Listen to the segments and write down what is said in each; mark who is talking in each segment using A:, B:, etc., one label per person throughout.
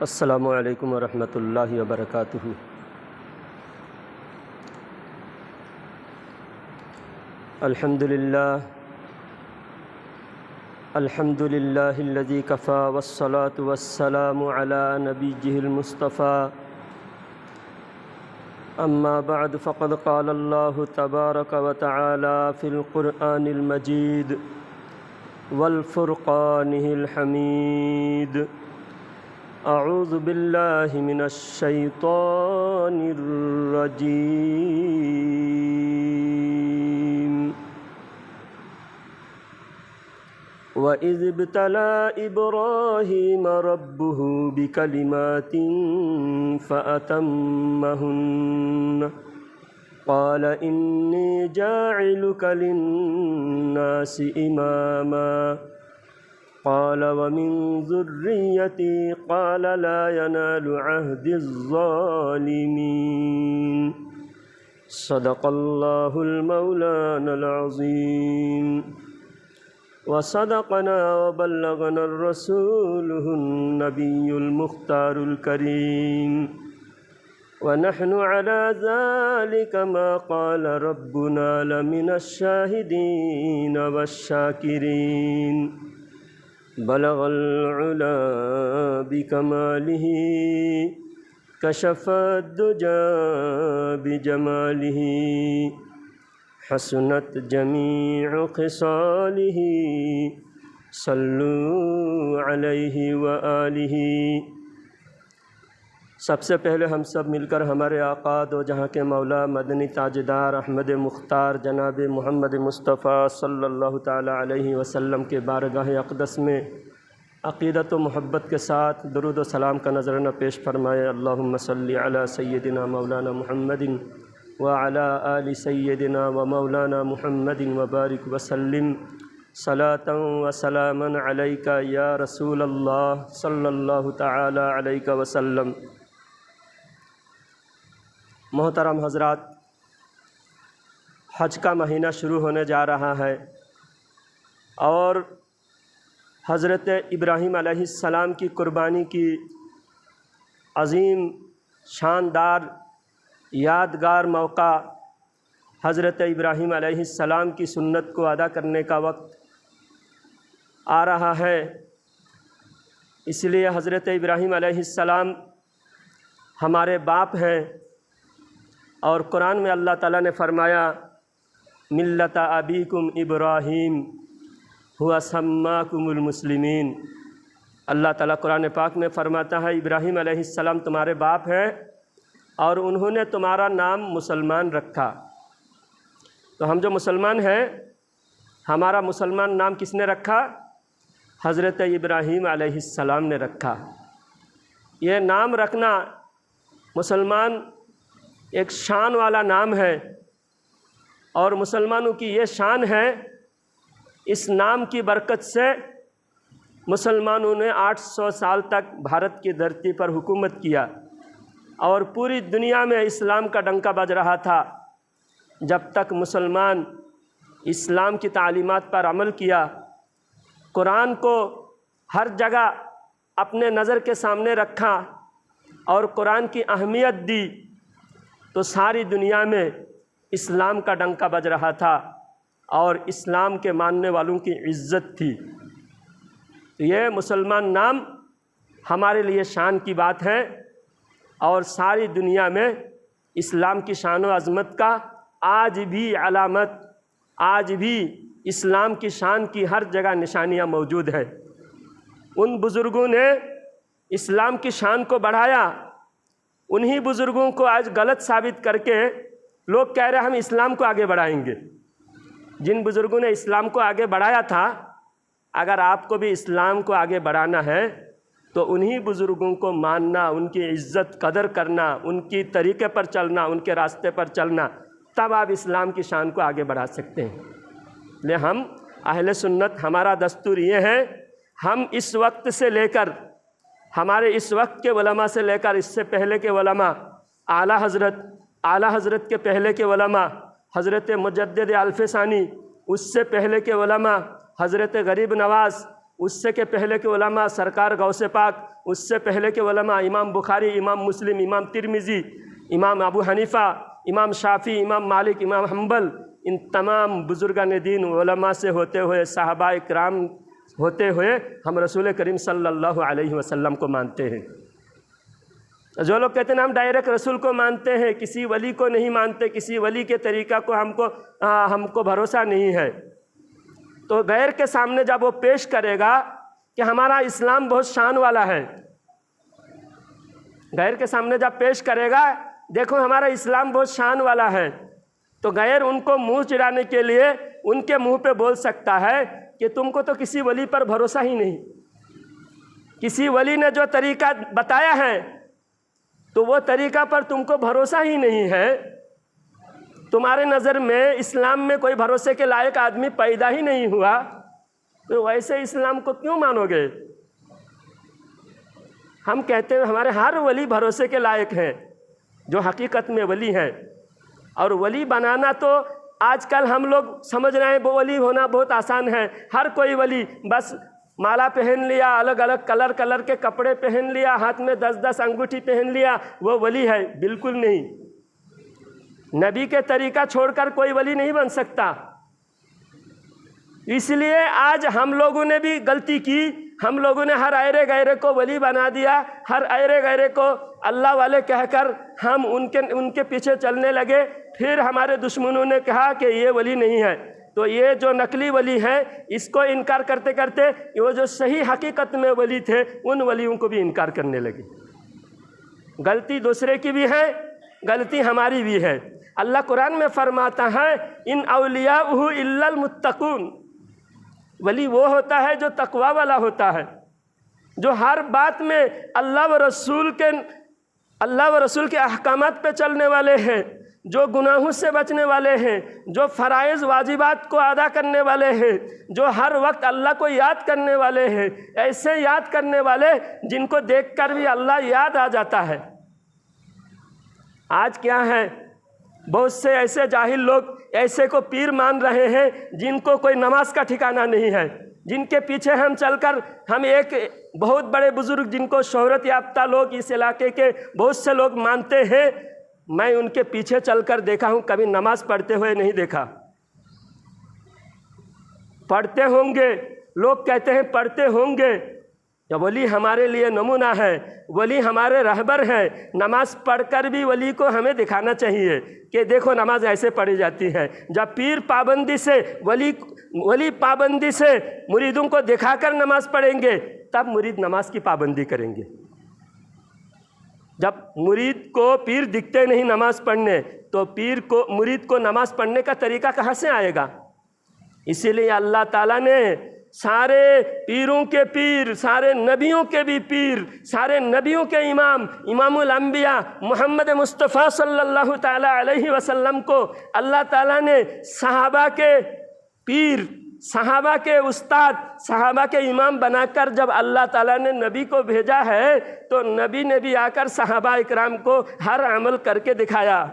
A: السلام علیکم ورحمۃ اللہ وبرکاتہ۔ الحمد للہ الذی کفا والصلاة والسلام علی نبیہ المصطفیٰ، اما بعد فقد قال اللہ تبارک وتعالی فی القرآن المجید والفرقانہ الحمید۔ اعوذ باللہ من الشیطان الرجیم۔ وَإِذِ ابْتَلَىٰ إِبْرَاهِيمَ رَبُّهُ بِكَلِمَاتٍ فَأَتَمَّهُنَّ قَالَ إِنِّي جَاعِلُكَ لِلنَّاسِ إِمَامًا قَالَ وَمِن ذُرِّيَّتِي قَالَ لَا يَنَالُ عَهْدِي الظَّالِمِينَ۔ صدق اللہ المولانا العظیم وصدقنا وبلغنا الرسول النبی المختار الکریم، ونحن على ذلك ما قال ربنا لمن الشاہدین والشاکرین۔ بلغ العلا بکمالہ کشف الدجى بجمالہ، حسنت جمیع خصالہ صلوا علیہ وآلہ۔ سب سے پہلے ہم سب مل کر ہمارے آقا دو جہاں کے مولا مدنی تاجدار احمد مختار جناب محمد مصطفیٰ صلی اللہ تعالی علیہ وسلم کے بارگاہ اقدس میں عقیدت و محبت کے ساتھ درود و سلام کا نذرانہ پیش فرمائے۔ اللہم صلی علی سیدنا مولانا محمد وعلی آل سیدنا و مولانا محمد وبارک وسلم صلاۃ و سلاما علیک یا رسول اللہ صلی اللہ تعالی علیہ وسلم۔ محترم حضرات، حج کا مہینہ شروع ہونے جا رہا ہے اور حضرت ابراہیم علیہ السلام کی قربانی کی عظیم شاندار یادگار موقع، حضرت ابراہیم علیہ السلام کی سنت کو ادا کرنے کا وقت آ رہا ہے۔ اس لیے حضرت ابراہیم علیہ السلام ہمارے باپ ہیں، اور قرآن میں اللہ تعالیٰ نے فرمایا ملت ابیکم ابراہیم هو سماکم المسلمین۔ اللہ تعالیٰ قرآن پاک میں فرماتا ہے ابراہیم علیہ السلام تمہارے باپ ہیں اور انہوں نے تمہارا نام مسلمان رکھا۔ تو ہم جو مسلمان ہیں، ہمارا مسلمان نام کس نے رکھا؟ حضرت ابراہیم علیہ السلام نے رکھا۔ یہ نام رکھنا مسلمان ایک شان والا نام ہے، اور مسلمانوں کی یہ شان ہے، اس نام کی برکت سے مسلمانوں نے 800 سال تک بھارت کی دھرتی پر حکومت کیا، اور پوری دنیا میں اسلام کا ڈنکا بج رہا تھا۔ جب تک مسلمان اسلام کی تعلیمات پر عمل کیا، قرآن کو ہر جگہ اپنے نظر کے سامنے رکھا اور قرآن کی اہمیت دی، تو ساری دنیا میں اسلام کا ڈنکا بج رہا تھا اور اسلام کے ماننے والوں کی عزت تھی۔ تو یہ مسلمان نام ہمارے لیے شان کی بات ہے، اور ساری دنیا میں اسلام کی شان و عظمت کا آج بھی علامت، آج بھی اسلام کی شان کی ہر جگہ نشانیاں موجود ہیں۔ ان بزرگوں نے اسلام کی شان کو بڑھایا، انہی بزرگوں کو آج غلط ثابت کر کے لوگ کہہ رہے ہیں ہم اسلام کو آگے بڑھائیں گے۔ جن بزرگوں نے اسلام کو آگے بڑھایا تھا، اگر آپ کو بھی اسلام کو آگے بڑھانا ہے تو انہی بزرگوں کو ماننا، ان کی عزت قدر کرنا، ان کی طریقے پر چلنا، ان کے راستے پر چلنا، تب آپ اسلام کی شان کو آگے بڑھا سکتے ہیں۔ لے ہم اہل سنت، ہمارا دستور یہ ہے، ہم اس وقت سے لے کر، ہمارے اس وقت کے علماء سے لے کر اس سے پہلے کے علماء، اعلیٰ حضرت کے پہلے کے علماء، حضرت مجدد الف ثانی، اس سے پہلے کے علماء، حضرت غریب نواز، اس سے کے پہلے کے علماء سرکار غوث پاک، اس سے پہلے کے علماء امام بخاری، امام مسلم، امام ترمذی، امام ابو حنیفہ، امام شافعی، امام مالک، امام حنبل، ان تمام بزرگان دین علماء سے ہوتے ہوئے، صحابہ کرام ہوتے ہوئے ہم رسول کریم صلی اللہ علیہ وسلم کو مانتے ہیں۔ جو لوگ کہتے ہیں ہم ڈائریکٹ رسول کو مانتے ہیں، کسی ولی کو نہیں مانتے، کسی ولی کے طریقہ کو ہم کو بھروسہ نہیں ہے، تو غیر کے سامنے جب وہ پیش کرے گا کہ ہمارا اسلام بہت شان والا ہے، غیر کے سامنے جب پیش کرے گا دیکھو ہمارا اسلام بہت شان والا ہے، تو غیر ان کو منہ چڑھانے کے لیے ان کے منہ پہ بول سکتا ہے کہ تم کو تو کسی ولی پر بھروسہ ہی نہیں، کسی ولی نے جو طریقہ بتایا ہے تو وہ طریقہ پر تم کو بھروسہ ہی نہیں ہے، تمہارے نظر میں اسلام میں کوئی بھروسے کے لائق آدمی پیدا ہی نہیں ہوا، تو ویسے اسلام کو کیوں مانو گے؟ ہم کہتے ہیں ہمارے ہر ولی بھروسے کے لائق ہیں جو حقیقت میں ولی ہیں، اور ولی بنانا تو آج کل ہم لوگ سمجھ رہے ہیں وہ ولی ہونا بہت آسان ہے، ہر کوئی ولی بس مالا پہن لیا، الگ الگ کلر کے کپڑے پہن لیا، ہاتھ میں 10 انگوٹھی پہن لیا، وہ ولی ہے؟ بالکل نہیں۔ نبی کے طریقہ چھوڑ کر کوئی ولی نہیں بن سکتا۔ اس لیے آج ہم لوگوں نے بھی غلطی کی، ہم لوگوں نے ہر ایرے غیرے کو ولی بنا دیا، ہر ایرے غیرے کو اللہ والے کہہ کر ہم ان کے پیچھے چلنے لگے، پھر ہمارے دشمنوں نے کہا کہ یہ ولی نہیں ہے، تو یہ جو نقلی ولی ہے اس کو انکار کرتے کرتے وہ جو صحیح حقیقت میں ولی تھے ان ولیوں کو بھی انکار کرنے لگے۔ غلطی دوسرے کی بھی ہے، غلطی ہماری بھی ہے۔ اللہ قرآن میں فرماتا ہے ان اولیاءہ الا المتقون، ولی وہ ہوتا ہے جو تقوی والا ہوتا ہے، جو ہر بات میں اللہ و رسول کے احکامات پہ چلنے والے ہیں، جو گناہوں سے بچنے والے ہیں، جو فرائض واجبات کو ادا کرنے والے ہیں، جو ہر وقت اللہ کو یاد کرنے والے ہیں، ایسے یاد کرنے والے جن کو دیکھ کر بھی اللہ یاد آ جاتا ہے۔ آج کیا ہے، بہت سے ایسے جاہل لوگ ایسے کو پیر مان رہے ہیں جن کو کوئی نماز کا ٹھکانہ نہیں ہے، جن کے پیچھے ہم چل کر ہم ایک بہت بڑے بزرگ جن کو شہرت یافتہ لوگ اس علاقے کے بہت سے لوگ مانتے ہیں، میں ان کے پیچھے چل کر دیکھا ہوں، کبھی نماز پڑھتے ہوئے نہیں دیکھا۔ پڑھتے ہوں گے، لوگ کہتے ہیں پڑھتے ہوں گے، یا ولی ہمارے لیے نمونہ ہے، ولی ہمارے رہبر ہیں، نماز پڑھ کر بھی ولی کو ہمیں دکھانا چاہیے کہ دیکھو نماز ایسے پڑھی جاتی ہے۔ جب پیر پابندی سے ولی پابندی سے مریدوں کو دکھا کر نماز پڑھیں گے تب مرید نماز کی پابندی کریں گے۔ جب مرید کو پیر دکھتے نہیں نماز پڑھنے تو مرید کو نماز پڑھنے کا طریقہ کہاں سے آئے گا؟ اسی لیے اللہ تعالیٰ نے سارے پیروں کے پیر، سارے نبیوں کے بھی پیر، سارے نبیوں کے امام الانبیاء محمد مصطفیٰ صلی اللہ تعالیٰ علیہ وسلم کو اللہ تعالیٰ نے صحابہ کے پیر، صحابہ کے استاد، صحابہ کے امام بنا کر جب اللہ تعالیٰ نے نبی کو بھیجا ہے تو نبی نے بھی آ کر صحابہ اکرام کو ہر عمل کر کے دکھایا۔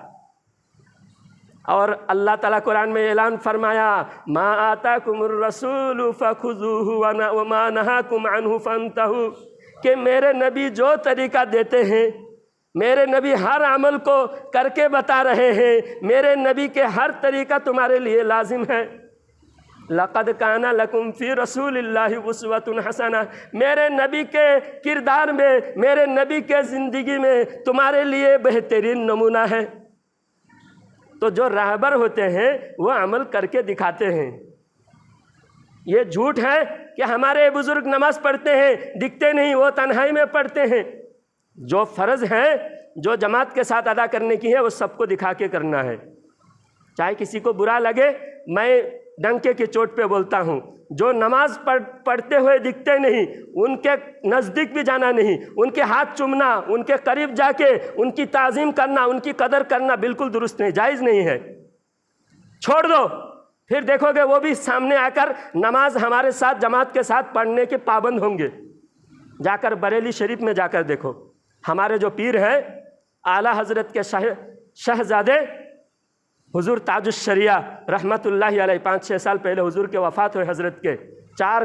A: اور اللہ تعالیٰ قرآن میں اعلان فرمایا ما آتاکم الرسول فخذوہ وما نہاکم عنہ فانتہوا، کہ میرے نبی جو طریقہ دیتے ہیں، میرے نبی ہر عمل کو کر کے بتا رہے ہیں، میرے نبی کے ہر طریقہ تمہارے لیے لازم ہے۔ لقد کان لکم فی رسول اللہ اسوۃ حسنہ، میرے نبی کے کردار میں، میرے نبی کے زندگی میں تمہارے لیے بہترین نمونہ ہے۔ تو جو راہبر ہوتے ہیں وہ عمل کر کے دکھاتے ہیں۔ یہ جھوٹ ہے کہ ہمارے بزرگ نماز پڑھتے ہیں، دکھتے نہیں، وہ تنہائی میں پڑھتے ہیں۔ جو فرض ہیں، جو جماعت کے ساتھ ادا کرنے کی ہے وہ سب کو دکھا کے کرنا ہے۔ چاہے کسی کو برا لگے، میں ڈنکے کی چوٹ پہ بولتا ہوں، جو نماز پڑھتے ہوئے دکھتے نہیں ان کے نزدیک بھی جانا نہیں، ان کے ہاتھ چومنا، ان کے قریب جا کے ان کی تعظیم کرنا، ان کی قدر کرنا بالکل درست نہیں، جائز نہیں ہے، چھوڑ دو۔ پھر دیکھو گے وہ بھی سامنے آ کر نماز ہمارے ساتھ جماعت کے ساتھ پڑھنے کے پابند ہوں گے۔ جا کر بریلی شریف میں جا کر دیکھو، ہمارے جو پیر ہیں اعلیٰ حضرت کے شہزادے حضور تاج الشریعہ رحمت اللہ علیہ، 5-6 سال پہلے حضور کے وفات ہوئے حضرت کے، 4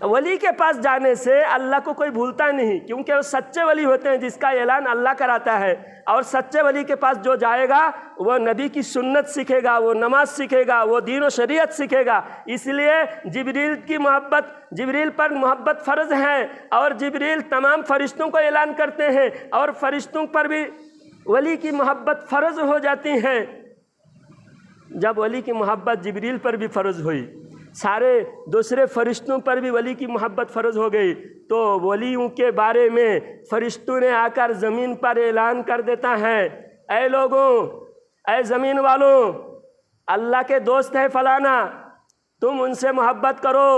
A: ولی کے پاس جانے سے اللہ کو کوئی بھولتا نہیں، کیونکہ وہ سچے ولی ہوتے ہیں جس کا اعلان اللہ کراتا ہے، اور سچے ولی کے پاس جو جائے گا وہ نبی کی سنت سیکھے گا، وہ نماز سیکھے گا، وہ دین و شریعت سیکھے گا۔ اس لیے جبریل پر محبت فرض ہے، اور جبریل تمام فرشتوں کو اعلان کرتے ہیں، اور فرشتوں پر بھی ولی کی محبت فرض ہو جاتی ہے۔ جب ولی کی محبت جبریل پر بھی فرض ہوئی، سارے دوسرے فرشتوں پر بھی ولی کی محبت فرض ہو گئی، تو ولیوں کے بارے میں فرشتوں نے آ کر زمین پر اعلان کر دیتا ہے، اے لوگوں، اے زمین والوں، اللہ کے دوست ہے فلانا، تم ان سے محبت کرو۔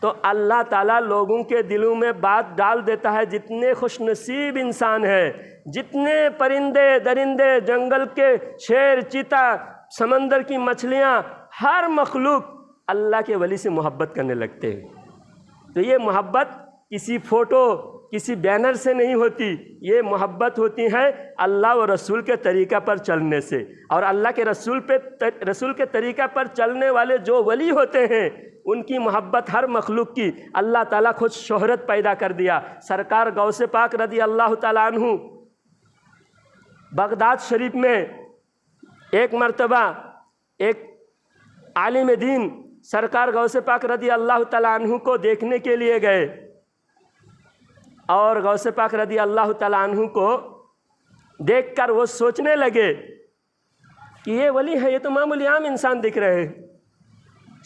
A: تو اللہ تعالیٰ لوگوں کے دلوں میں بات ڈال دیتا ہے، جتنے خوش نصیب انسان ہیں، جتنے پرندے درندے، جنگل کے شیر چیتا، سمندر کی مچھلیاں، ہر مخلوق اللہ کے ولی سے محبت کرنے لگتے ہیں۔ تو یہ محبت کسی فوٹو، کسی بینر سے نہیں ہوتی، یہ محبت ہوتی ہے اللہ و رسول کے طریقہ پر چلنے سے، اور اللہ کے رسول کے طریقہ پر چلنے والے جو ولی ہوتے ہیں ان کی محبت ہر مخلوق کی اللہ تعالیٰ خود شہرت پیدا کر دیا۔ سرکار غوث پاک رضی اللہ تعالیٰ عنہ بغداد شریف میں ایک مرتبہ ایک عالم دین سرکار غوث پاک رضی اللہ تعالیٰ عنہ کو دیکھنے کے لیے گئے، اور غوث پاک رضی اللہ تعالیٰ عنہ کو دیکھ کر وہ سوچنے لگے کہ یہ ولی ہے، یہ تو معمولی عام انسان دکھ رہے ہیں،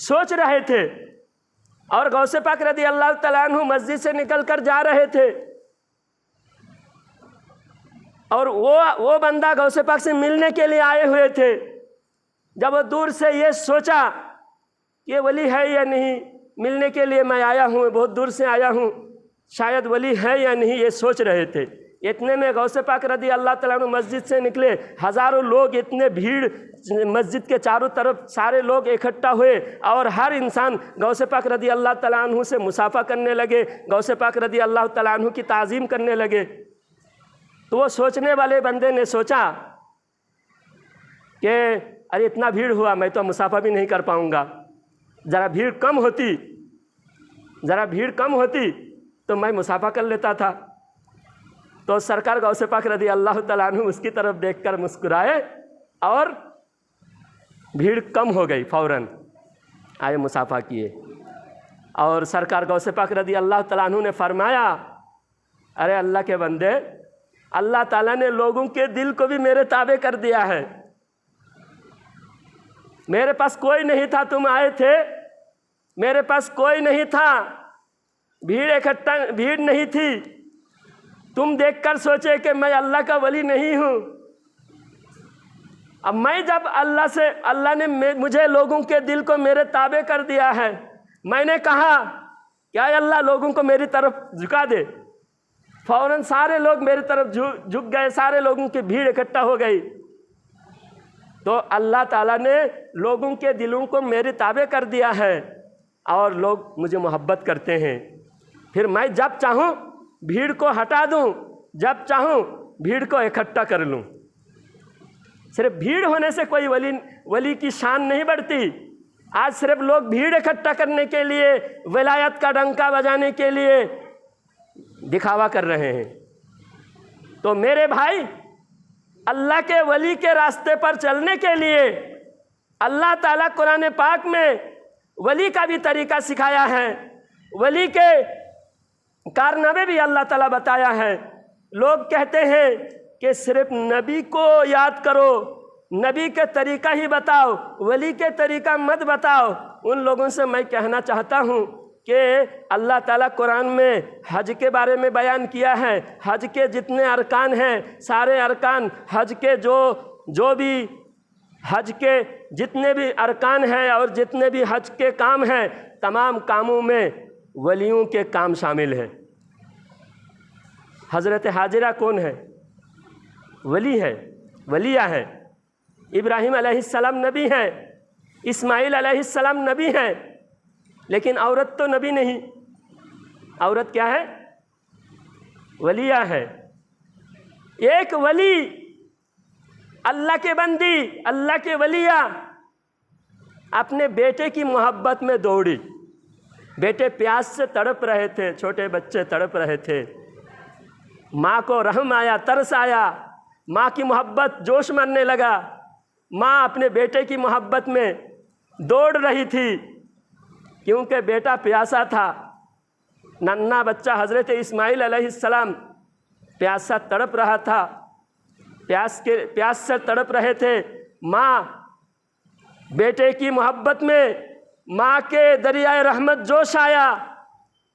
A: سوچ رہے تھے۔ اور غوث پاک رضی اللہ تعالیٰ عنہ مسجد سے نکل کر جا رہے تھے، اور وہ بندہ غوث پاک سے ملنے کے لیے آئے ہوئے تھے۔ جب وہ دور سے یہ سوچا کہ یہ ولی ہے یا نہیں، ملنے کے لیے میں آیا ہوں، بہت دور سے آیا ہوں، شاید ولی ہے یا نہیں، یہ سوچ رہے تھے۔ اتنے میں غوث پاک رضی اللہ تعالیٰ عنہ مسجد سے نکلے، ہزاروں لوگ، اتنے بھیڑ مسجد کے چاروں طرف سارے لوگ اکٹھا ہوئے، اور ہر انسان غوث پاک رضی اللہ تعالیٰ عنہ سے مصافحہ کرنے لگے، غوث پاک رضی اللہ تعالیٰ عنہ کی تعظیم کرنے لگے۔ تو وہ سوچنے والے بندے نے سوچا کہ ارے اتنا بھیڑ ہوا، میں تو مصافحہ بھی نہیں کر پاؤں گا، ذرا بھیڑ کم ہوتی تو میں مصافحہ کر لیتا تھا۔ تو سرکار غوث پاک رضی اللہ تعالیٰ عنہ اس کی طرف دیکھ کر مسکرائے، اور بھیڑ کم ہو گئی، فوراً آئے مصافحہ کیے۔ اور سرکار غوث پاک رضی اللہ تعالیٰ عنہ نے فرمایا، ارے اللہ کے بندے، اللہ تعالیٰ نے لوگوں کے دل کو بھی میرے تابع کر دیا ہے۔ میرے پاس کوئی نہیں تھا، تم آئے تھے، میرے پاس کوئی نہیں تھا، بھیڑ نہیں تھی، تم دیکھ کر سوچے کہ میں اللہ کا ولی نہیں ہوں۔ اب میں جب اللہ نے مجھے لوگوں کے دل کو میرے تابع کر دیا ہے، میں نے کہا کہ اے اللہ لوگوں کو میری طرف جھکا دے، فوراً سارے لوگ میری طرف جھک گئے، سارے لوگوں کی بھیڑ اکٹھا ہو گئی۔ تو اللہ تعالیٰ نے لوگوں کے دلوں کو میرے تابع کر دیا ہے، اور لوگ مجھے محبت کرتے ہیں۔ پھر میں جب چاہوں بھیڑ کو ہٹا دوں، جب چاہوں بھیڑ کو اکٹھا کر لوں۔ صرف بھیڑ ہونے سے کوئی ولی کی شان نہیں بڑھتی۔ آج صرف لوگ بھیڑ اکٹھا کرنے کے لیے، ولایت کا ڈنکا بجانے کے لیے دکھاوا کر رہے ہیں۔ تو میرے بھائی، اللہ کے ولی کے راستے پر چلنے کے لیے اللہ تعالیٰ قرآن پاک میں ولی کا بھی طریقہ سکھایا ہے، ولی کے کارنامے بھی اللہ تعالیٰ بتایا ہے۔ لوگ کہتے ہیں کہ صرف نبی کو یاد کرو، نبی کے طریقہ ہی بتاؤ، ولی کے طریقہ مت بتاؤ۔ ان لوگوں سے میں کہنا چاہتا ہوں کہ اللہ تعالیٰ قرآن میں حج کے بارے میں بیان کیا ہے۔ حج کے جتنے ارکان ہیں، سارے ارکان، حج کے جو بھی حج کے جتنے بھی ارکان ہیں اور جتنے بھی حج کے کام ہیں، تمام کاموں میں ولیوں کے کام شامل ہیں۔ حضرت حاجرہ کون ہے؟ ولی ہے، ولیہ ہے۔ ابراہیم علیہ السلام نبی ہیں، اسماعیل علیہ السلام نبی ہیں، لیکن عورت تو نبی نہیں۔ عورت کیا ہے؟ ولیہ ہے۔ ایک ولی، اللہ کے بندی، اللہ کے ولیہ اپنے بیٹے کی محبت میں دوڑی، بیٹے پیاس سے تڑپ رہے تھے، چھوٹے بچے تڑپ رہے تھے، ماں کو رحم آیا، ترس آیا، ماں کی محبت جوش مرنے لگا، ماں اپنے بیٹے کی محبت میں دوڑ رہی تھی کیونکہ بیٹا پیاسا تھا، ننھا بچہ حضرت اسماعیل علیہ السلام پیاسا تڑپ رہا تھا، پیاس سے تڑپ رہے تھے۔ ماں بیٹے کی محبت میں، ماں کے دریائے رحمت جوش آیا،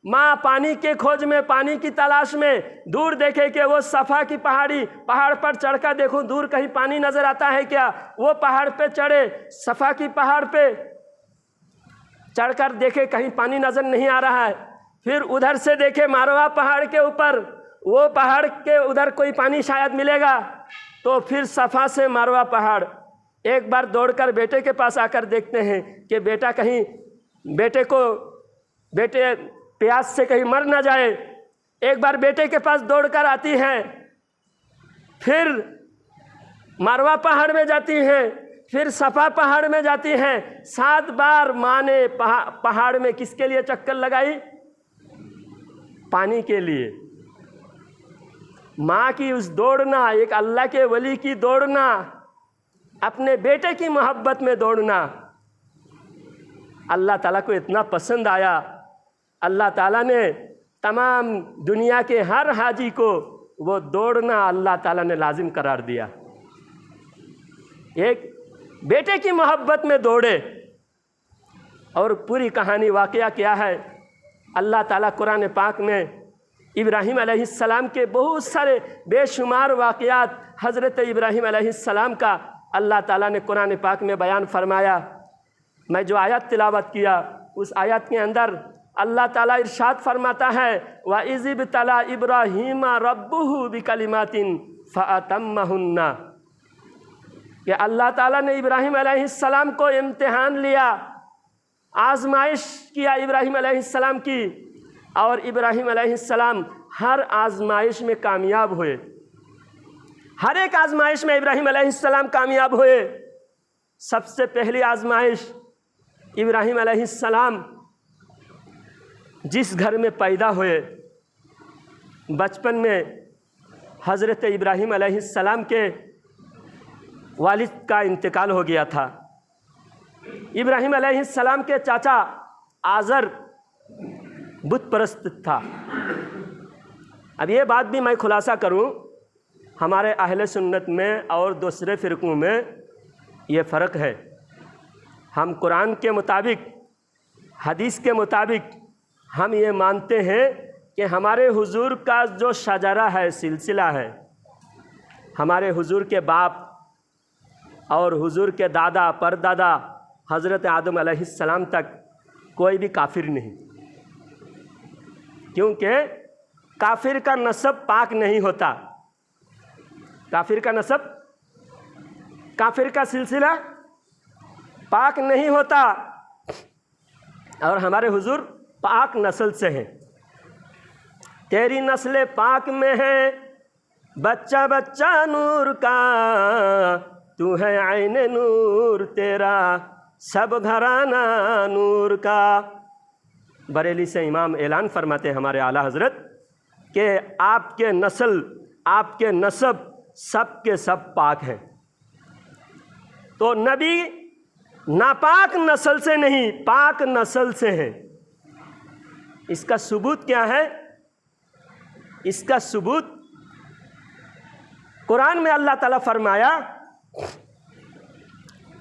A: ماں پانی کے کھوج میں، پانی کی تلاش میں، دور دیکھے کہ وہ صفا کی پہاڑ پر چڑھ کر دیکھوں دور کہیں پانی نظر آتا ہے کیا، وہ پہاڑ پہ چڑھے، صفا کی پہاڑ پہ چڑھ کر دیکھے کہیں پانی نظر نہیں آ رہا ہے، پھر ادھر سے دیکھے ماروا پہاڑ کے اوپر، وہ پہاڑ کے ادھر کوئی پانی شاید ملے گا، تو پھر صفا سے ماروا پہاڑ ایک بار دوڑ کر بیٹے کے پاس آ کر دیکھتے ہیں کہ بیٹا کہیں بیٹے پیاس سے کہیں مر نہ جائے، ایک بار بیٹے کے پاس دوڑ کر آتی ہیں، پھر ماروا پہاڑ میں جاتی ہیں، پھر صفا پہاڑ میں جاتی ہیں، 7 بار ماں نے پہاڑ میں کس کے لیے چکر لگائی؟ پانی کے لیے۔ ماں کی اس دوڑنا، ایک اللہ کے ولی کی دوڑنا، اپنے بیٹے کی محبت میں دوڑنا اللہ تعالیٰ کو اتنا پسند آیا، اللہ تعالیٰ نے تمام دنیا کے ہر حاجی کو وہ دوڑنا اللہ تعالیٰ نے لازم قرار دیا، ایک بیٹے کی محبت میں دوڑے۔ اور پوری کہانی واقعہ کیا ہے؟ اللہ تعالیٰ قرآن پاک میں ابراہیم علیہ السلام کے بہت سارے بے شمار واقعات حضرت ابراہیم علیہ السلام کا اللہ تعالیٰ نے قرآن پاک میں بیان فرمایا۔ میں جو آیت تلاوت کیا اس آیت کے اندر اللہ تعالیٰ ارشاد فرماتا ہے وَإِذِ ابْتَلَىٰ إِبْرَاهِيمَ رَبُّهُ بِكَلِمَاتٍ فَأَتَمَّهُنَّ کہ اللہ تعالیٰ نے ابراہیم علیہ السلام کو امتحان لیا، آزمائش کیا ابراہیم علیہ السلام کی، اور ابراہیم علیہ السلام ہر آزمائش میں کامیاب ہوئے، ہر ایک آزمائش میں ابراہیم علیہ السلام کامیاب ہوئے۔ سب سے پہلی آزمائش ابراہیم علیہ السلام جس گھر میں پیدا ہوئے، بچپن میں حضرت ابراہیم علیہ السلام کے والد کا انتقال ہو گیا تھا۔ ابراہیم علیہ السلام کے چاچا آزر بت پرست تھا۔ اب یہ بات بھی میں خلاصہ کروں، ہمارے اہل سنت میں اور دوسرے فرقوں میں یہ فرق ہے۔ ہم قرآن کے مطابق، حدیث کے مطابق ہم یہ مانتے ہیں کہ ہمارے حضور کا جو شجرہ ہے، سلسلہ ہے، ہمارے حضور کے باپ اور حضور کے دادا پردادا حضرت آدم علیہ السلام تک کوئی بھی کافر نہیں، کیونکہ کافر کا نسب پاک نہیں ہوتا، کافر کا نسب، کافر کا سلسلہ پاک نہیں ہوتا، اور ہمارے حضور پاک نسل سے ہیں۔ تیری نسل پاک میں ہے بچہ بچہ نور کا، تو ہے عین نور تیرا سب گھرانہ نور کا۔ بریلی سے امام اعلان فرماتے ہیں ہمارے اعلیٰ حضرت کہ آپ کے نسل، آپ کے نسب سب کے سب پاک ہیں۔ تو نبی ناپاک نسل سے نہیں، پاک نسل سے ہیں۔ اس کا ثبوت کیا ہے؟ اس کا ثبوت قرآن میں اللہ تعالیٰ فرمایا،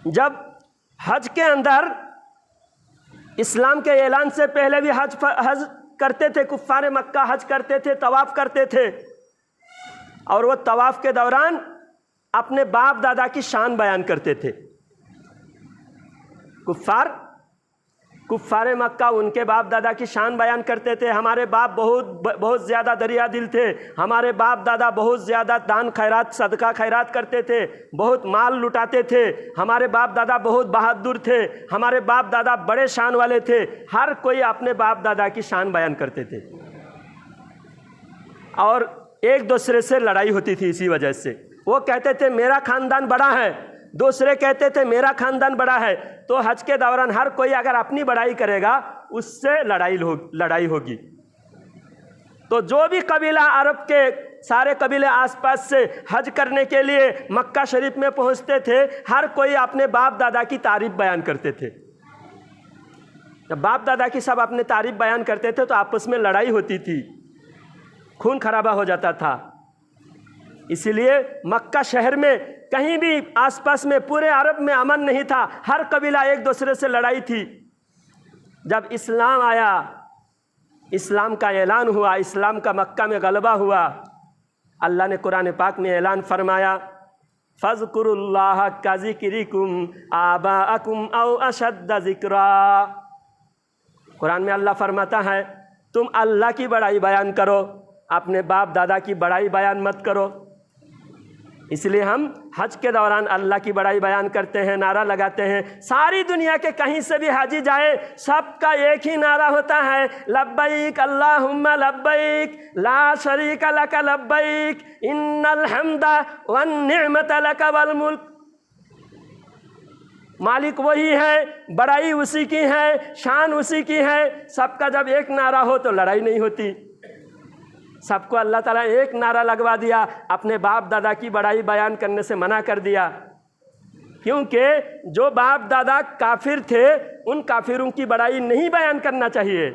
A: جب حج کے اندر اسلام کے اعلان سے پہلے بھی حج کرتے تھے، کفار مکہ حج کرتے تھے، طواف کرتے تھے، اور وہ طواف کے دوران اپنے باپ دادا کی شان بیان کرتے تھے۔ کفار مکہ ان کے باپ دادا کی شان بیان کرتے تھے، ہمارے باپ بہت زیادہ دریا دل تھے، ہمارے باپ دادا بہت زیادہ دان خیرات صدقہ خیرات کرتے تھے، بہت مال لٹاتے تھے، ہمارے باپ دادا بہت بہادر تھے، ہمارے باپ دادا بڑے شان والے تھے۔ ہر کوئی اپنے باپ دادا کی شان بیان کرتے تھے، اور ایک دوسرے سے لڑائی ہوتی تھی اسی وجہ سے۔ وہ کہتے تھے میرا خاندان بڑا ہے، دوسرے کہتے تھے میرا خاندان بڑا ہے۔ تو حج کے دوران ہر کوئی اگر اپنی بڑائی کرے گا اس سے لڑائی ہوگی۔ تو جو بھی قبیلہ عرب کے سارے قبیلے آس پاس سے حج کرنے کے لیے مکہ شریف میں پہنچتے تھے، ہر کوئی اپنے باپ دادا کی تعریف بیان کرتے تھے۔ جب باپ دادا کی سب اپنے تعریف بیان کرتے تھے تو آپس میں لڑائی ہوتی تھی، خون خرابہ ہو جاتا تھا۔ اسی لیے مکہ شہر میں کہیں بھی آس پاس میں پورے عرب میں امن نہیں تھا، ہر قبیلہ ایک دوسرے سے لڑائی تھی۔ جب اسلام آیا، اسلام کا اعلان ہوا، اسلام کا مکہ میں غلبہ ہوا، اللہ نے قرآن پاک میں اعلان فرمایا فَاذْكُرُوا اللَّهَ كَذِكْرِكُمْ آبَاءَكُمْ أَوْ أَشَدَّ ذِكْرًا۔ قرآن میں اللہ فرماتا ہے تم اللہ کی بڑائی بیان کرو، اپنے باپ دادا کی بڑائی بیان مت کرو۔ اس لیے ہم حج کے دوران اللہ کی بڑائی بیان کرتے ہیں، نعرہ لگاتے ہیں۔ ساری دنیا کے کہیں سے بھی حاجی جائے، سب کا ایک ہی نعرہ ہوتا ہے، لبیک اللہم لبیک لا شریک لک لبیک ان الحمد والنعمت لک والملک۔ مالک وہی ہے، بڑائی اسی کی ہے، شان اسی کی ہے۔ سب کا جب ایک نعرہ ہو تو لڑائی نہیں ہوتی۔ سب کو اللہ تعالیٰ ایک نعرہ لگوا دیا، اپنے باپ دادا کی بڑائی بیان کرنے سے منع کر دیا، کیونکہ جو باپ دادا کافر تھے ان کافروں کی بڑائی نہیں بیان کرنا چاہیے،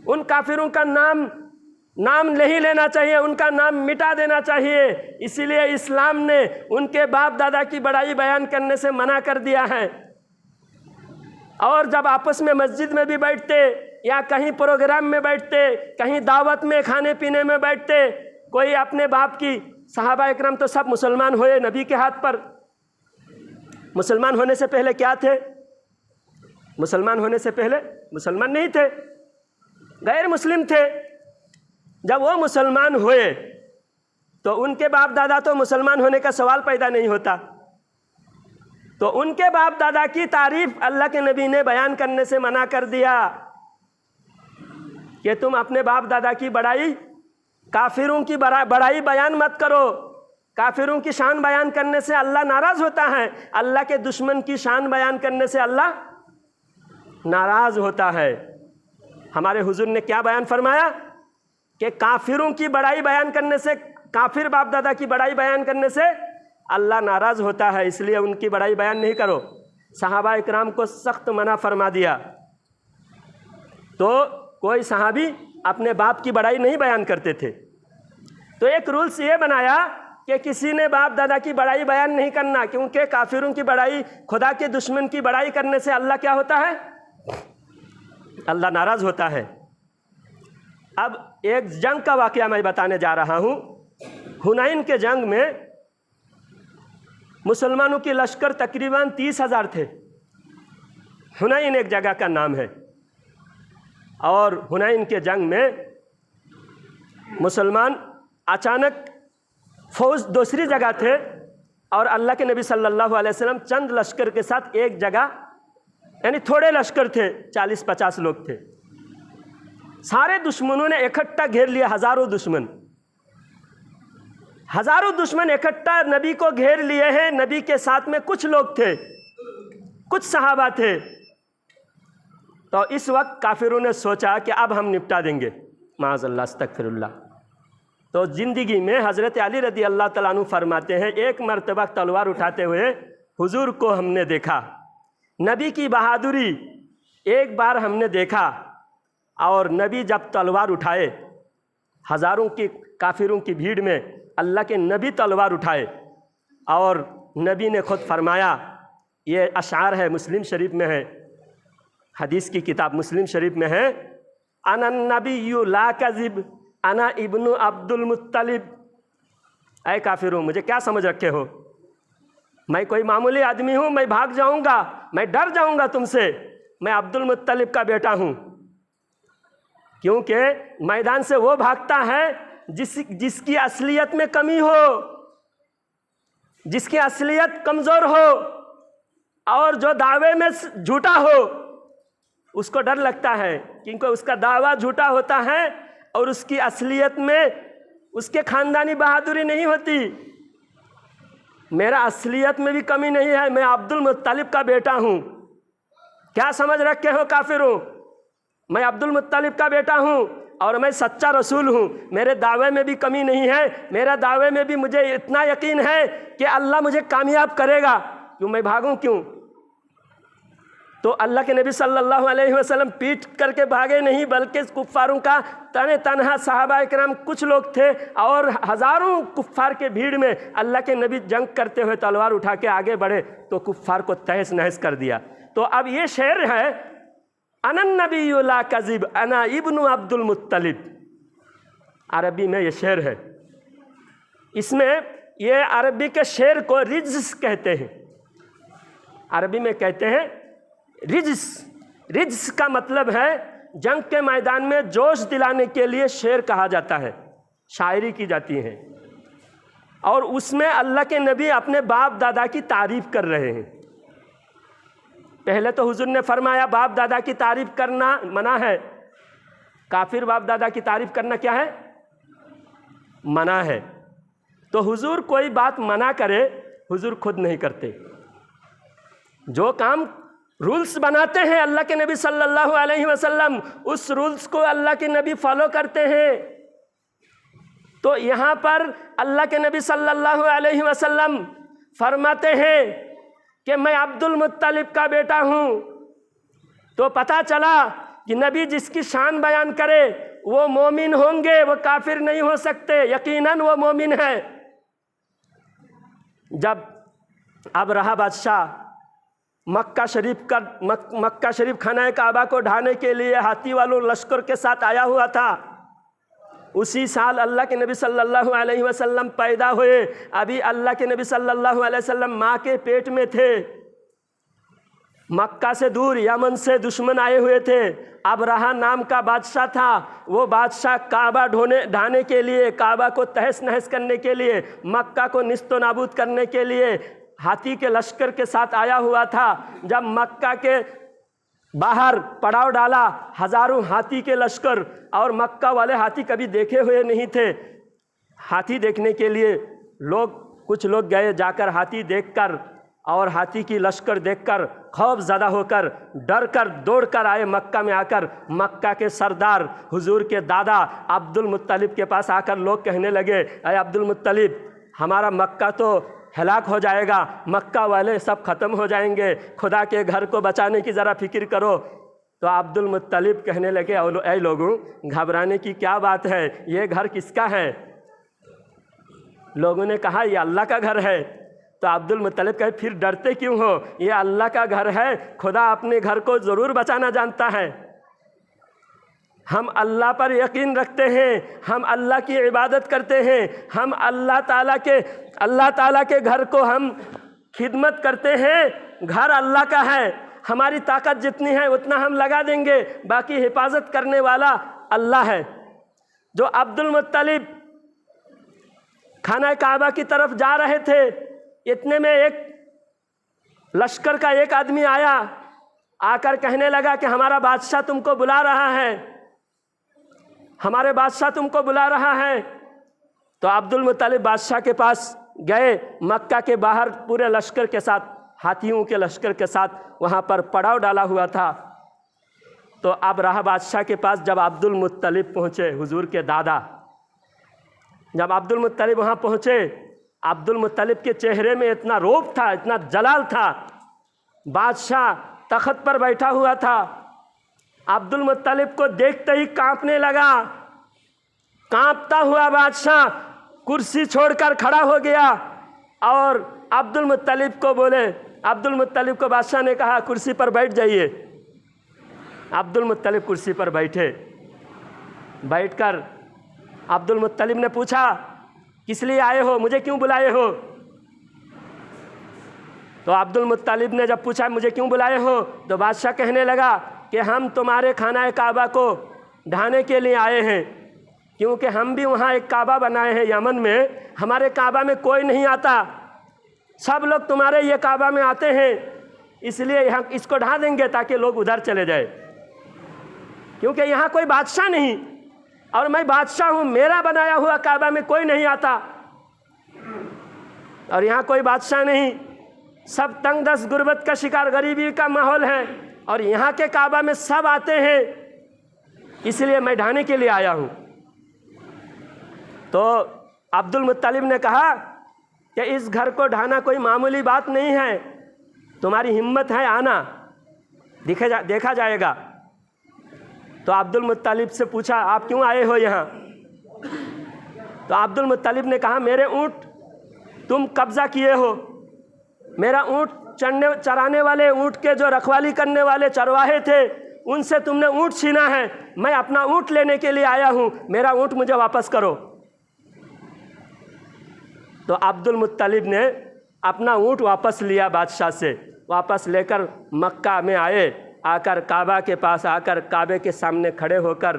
A: ان کافروں کا نام نہیں لینا چاہیے، ان کا نام مٹا دینا چاہیے۔ اسی لیے اسلام نے ان کے باپ دادا کی بڑائی بیان کرنے سے منع کر دیا ہے۔ اور جب آپس میں مسجد میں بھی بیٹھتے یا کہیں پروگرام میں بیٹھتے، کہیں دعوت میں کھانے پینے میں بیٹھتے، کوئی اپنے باپ کی، صحابہ اکرام تو سب مسلمان ہوئے نبی کے ہاتھ پر۔ مسلمان ہونے سے پہلے کیا تھے؟ مسلمان ہونے سے پہلے مسلمان نہیں تھے، غیر مسلم تھے۔ جب وہ مسلمان ہوئے تو ان کے باپ دادا تو مسلمان ہونے کا سوال پیدا نہیں ہوتا، تو ان کے باپ دادا کی تعریف اللہ کے نبی نے بیان کرنے سے منع کر دیا کہ تم اپنے باپ دادا کی بڑائی، کافروں کی بڑائی بیان مت کرو۔ کافروں کی شان بیان کرنے سے اللہ ناراض ہوتا ہے، اللہ کے دشمن کی شان بیان کرنے سے اللہ ناراض ہوتا ہے۔ ہمارے حضور نے کیا بیان فرمایا کہ کافروں کی بڑائی بیان کرنے سے، کافر باپ دادا کی بڑائی بیان کرنے سے اللہ ناراض ہوتا ہے، اس لیے ان کی بڑائی بیان نہیں کرو۔ صحابہ اکرام کو سخت منع فرما دیا، تو کوئی صحابی اپنے باپ کی بڑائی نہیں بیان کرتے تھے۔ تو ایک رولز یہ بنایا کہ کسی نے باپ دادا کی بڑائی بیان نہیں کرنا، کیونکہ کافروں کی بڑائی، خدا کے دشمن کی بڑائی کرنے سے اللہ کیا ہوتا ہے؟ اللہ ناراض ہوتا ہے۔ اب ایک جنگ کا واقعہ میں بتانے جا رہا ہوں۔ حنین کے جنگ میں مسلمانوں کی لشکر تقریباً 30,000 تھے۔ حنین ایک جگہ کا نام ہے، اور حنین کے جنگ میں مسلمان اچانک، فوج دوسری جگہ تھے اور اللہ کے نبی صلی اللہ علیہ وسلم چند لشکر کے ساتھ ایک جگہ، یعنی تھوڑے لشکر تھے، 40-50 لوگ تھے۔ سارے دشمنوں نے اکٹھا گھیر لیا، ہزاروں دشمن اکٹھا نبی کو گھیر لیے ہیں۔ نبی کے ساتھ میں کچھ لوگ تھے، کچھ صحابہ تھے۔ تو اس وقت کافروں نے سوچا کہ اب ہم نپٹا دیں گے، معاذ اللہ، استغفر اللہ۔ تو زندگی میں حضرت علی رضی اللہ تعالیٰ عنہ فرماتے ہیں ایک مرتبہ تلوار اٹھاتے ہوئے حضور کو ہم نے دیکھا، نبی کی بہادری ایک بار ہم نے دیکھا، اور نبی جب تلوار اٹھائے، ہزاروں کی کافروں کی بھیڑ میں اللہ کے نبی تلوار اٹھائے، اور نبی نے خود فرمایا، یہ اشعار ہے، مسلم شریف میں ہے، حدیث کی کتاب مسلم شریف میں ہے، انا النبی لا کذب انا ابن عبد المطلب۔ اے کافروں، مجھے کیا سمجھ رکھے ہو؟ میں کوئی معمولی آدمی ہوں؟ میں بھاگ جاؤں گا، میں ڈر جاؤں گا تم سے؟ میں عبد المطلب کا بیٹا ہوں۔ کیونکہ میدان سے وہ بھاگتا ہے جس کی اصلیت میں کمی ہو، جس کی اصلیت کمزور ہو، اور جو دعوے میں جھوٹا ہو، اس کو ڈر لگتا ہے، کیونکہ اس کا دعویٰ جھوٹا ہوتا ہے اور اس کی اصلیت میں اس کے خاندانی بہادری نہیں ہوتی۔ میرا اصلیت میں بھی کمی نہیں ہے، میں عبد المطلب کا بیٹا ہوں۔ کیا سمجھ رکھے ہو کافروں؟ میں عبد المطلب کا بیٹا ہوں اور میں سچا رسول ہوں، میرے دعوے میں بھی کمی نہیں ہے، میرا دعوے میں بھی مجھے اتنا یقین ہے کہ اللہ مجھے کامیاب کرے گا، کیوں میں بھاگوں کیوں؟ تو اللہ کے نبی صلی اللہ علیہ وسلم پیٹ کر کے بھاگے نہیں، بلکہ کفاروں کا تنہا صحابہ اکرام کچھ لوگ تھے اور ہزاروں کفار کے بھیڑ میں اللہ کے نبی جنگ کرتے ہوئے تلوار اٹھا کے آگے بڑھے تو کفار کو تہس نہس کر دیا۔ تو اب یہ شعر ہے انا النبی لا کذب انا ابن عبد المطلب، عربی میں یہ شعر ہے۔ اس میں یہ عربی کے شعر کو رجس کہتے ہیں، عربی میں کہتے ہیں رجس۔ رجس کا مطلب ہے جنگ کے میدان میں جوش دلانے کے لیے شعر کہا جاتا ہے، شاعری کی جاتی ہے، اور اس میں اللہ کے نبی اپنے باپ دادا کی تعریف کر رہے ہیں۔ پہلے تو حضور نے فرمایا باپ دادا کی تعریف کرنا منع ہے، کافر باپ دادا کی تعریف کرنا کیا ہے؟ منع ہے۔ تو حضور کوئی بات منع کرے حضور خود نہیں کرتے، جو کام رولز بناتے ہیں اللہ کے نبی صلی اللہ علیہ وسلم اس رولز کو اللہ کے نبی فالو کرتے ہیں۔ تو یہاں پر اللہ کے نبی صلی اللہ علیہ وسلم فرماتے ہیں کہ میں عبد المطلب کا بیٹا ہوں، تو پتہ چلا کہ نبی جس کی شان بیان کرے وہ مومن ہوں گے، وہ کافر نہیں ہو سکتے، یقیناً وہ مومن ہے۔ جب ابرہہ بادشاہ مکہ شریف خانہ کعبہ کو ڈھانے کے لیے ہاتھی والوں لشکر کے ساتھ آیا ہوا تھا، اسی سال اللہ کے نبی صلی اللہ علیہ وسلم پیدا ہوئے۔ ابھی اللہ کے نبی صلی اللہ علیہ وسلم ماں کے پیٹ میں تھے، مکہ سے دور یمن سے دشمن آئے ہوئے تھے، ابرہہ نام کا بادشاہ تھا، وہ بادشاہ کعبہ ڈھانے کے لیے، کعبہ کو تہس نہس کرنے کے لیے، مکہ کو نیست و نابود کرنے کے لیے ہاتھی کے لشکر کے ساتھ آیا ہوا تھا۔ جب مکہ کے باہر پڑاؤ ڈالا ہزاروں ہاتھی کے لشکر، اور مکہ والے ہاتھی کبھی دیکھے ہوئے نہیں تھے، ہاتھی دیکھنے کے لیے کچھ لوگ گئے، جا کر ہاتھی دیکھ کر اور ہاتھی کی لشکر دیکھ کر خوف زدہ ہو کر ڈر کر دوڑ کر آئے مکہ میں۔ آ کر مکہ کے سردار حضور کے دادا عبد المطلب کے پاس آ کر لوگ کہنے لگے اے عبد المطلب، ہمارا مکہ تو ہلاک ہو جائے گا، مکہ والے سب ختم ہو جائیں گے، خدا کے گھر کو بچانے کی ذرا فکر کرو۔ تو عبد المطلب کہنے لگے اے لوگوں، گھبرانے کی کیا بات ہے، یہ گھر کس کا ہے؟ لوگوں نے کہا یہ اللہ کا گھر ہے۔ تو عبد المطلب کہے پھر ڈرتے کیوں ہو، یہ اللہ کا گھر ہے، خدا اپنے گھر کو ضرور بچانا جانتا ہے۔ ہم اللہ پر یقین رکھتے ہیں، ہم اللہ کی عبادت کرتے ہیں، ہم اللہ تعالیٰ کے گھر کو ہم خدمت کرتے ہیں، گھر اللہ کا ہے، ہماری طاقت جتنی ہے اتنا ہم لگا دیں گے، باقی حفاظت کرنے والا اللہ ہے۔ جو عبد المطلب خانہ کعبہ کی طرف جا رہے تھے، اتنے میں ایک لشکر کا ایک آدمی آیا، آ کر کہنے لگا کہ ہمارا بادشاہ تم کو بلا رہا ہے، ہمارے بادشاہ تم کو بلا رہا ہے۔ تو عبد المطلب بادشاہ کے پاس گئے، مکہ کے باہر پورے لشکر کے ساتھ، ہاتھیوں کے لشکر کے ساتھ وہاں پر پڑاؤ ڈالا ہوا تھا۔ تو ابرہہ بادشاہ کے پاس جب عبد المطلب پہنچے، حضور کے دادا، جب عبد المطلب وہاں پہنچے، عبد المطلب کے چہرے میں اتنا روب تھا، اتنا جلال تھا، بادشاہ تخت پر بیٹھا ہوا تھا، عبد المطلب کو دیکھتے ہی کانپنے لگا، کانپتا ہوا بادشاہ کرسی چھوڑ کر کھڑا ہو گیا اور عبد المطلب کو بولے، عبد المطلب کو بادشاہ نے کہا کرسی پر بیٹھ جائیے۔ عبد المطلب کرسی پر بیٹھے، بیٹھ کر عبد المطلب نے پوچھا کس لیے آئے ہو، مجھے کیوں بلائے ہو؟ تو عبد المطلب نے جب پوچھا مجھے کیوں بلائے ہو، تو بادشاہ کہنے لگا کہ ہم تمہارے خانہ کعبہ کو ڈھانے کے لیے آئے ہیں، کیونکہ ہم بھی وہاں ایک کعبہ بنائے ہیں یمن میں، ہمارے کعبہ میں کوئی نہیں آتا، سب لوگ تمہارے یہ کعبہ میں آتے ہیں، اس لیے ہم اس کو ڈھا دیں گے تاکہ لوگ ادھر چلے جائے، کیونکہ یہاں کوئی بادشاہ نہیں اور میں بادشاہ ہوں، میرا بنایا ہوا کعبہ میں کوئی نہیں آتا، اور یہاں کوئی بادشاہ نہیں، سب تنگ دست غربت کا شکار، غریبی کا ماحول ہے، اور یہاں کے کعبہ میں سب آتے ہیں، اس لیے میں ڈھانے کے لیے آیا ہوں۔ تو عبد المطلب نے کہا کہ اس گھر کو ڈھانا کوئی معمولی بات نہیں ہے، تمہاری ہمت ہے آنا، دیکھا جائے گا۔ تو عبد المطلب سے پوچھا آپ کیوں آئے ہو یہاں؟ تو عبد المطلب نے کہا میرے اونٹ تم قبضہ کیے ہو، میرا اونٹ چرانے والے اونٹ کے جو رکھوالی کرنے والے چرواہے تھے ان سے تم نے اونٹ چھینا ہے، میں اپنا اونٹ لینے کے لیے آیا ہوں، میرا اونٹ مجھے واپس کرو۔ تو عبد المطلب نے اپنا اونٹ واپس لیا بادشاہ سے، واپس لے کر مکہ میں آئے، آ کر کعبہ کے پاس آ کر کعبے کے سامنے کھڑے ہو کر